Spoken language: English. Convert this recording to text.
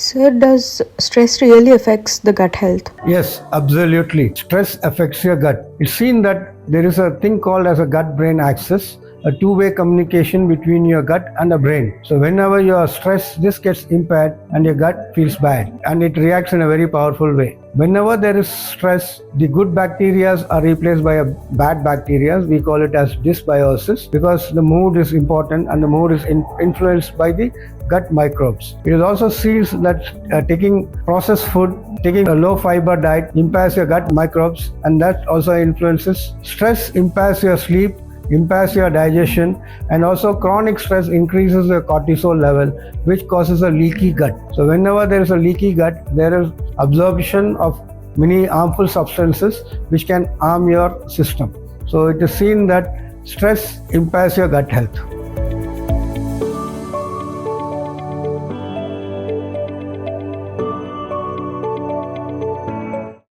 Sir, does stress really affects the gut health? Yes, absolutely. Stress affects your gut. It's seen that there is a thing called as a gut-brain axis, a two-way communication between your gut and the brain. So whenever you are stressed, this gets impaired and your gut feels bad and it reacts in a very powerful way. Whenever there is stress, the good bacteria are replaced by a bad bacteria. We call it as dysbiosis because the mood is important and the mood is influenced by the gut microbes. It is also seen that taking processed food, taking a low fiber diet impairs your gut microbes, and that also influences stress, impairs your sleep, impairs your digestion, and also chronic stress increases your cortisol level, which causes a leaky gut. So whenever there is a leaky gut, there is absorption of many harmful substances which can harm your system. So it is seen that stress impairs your gut health.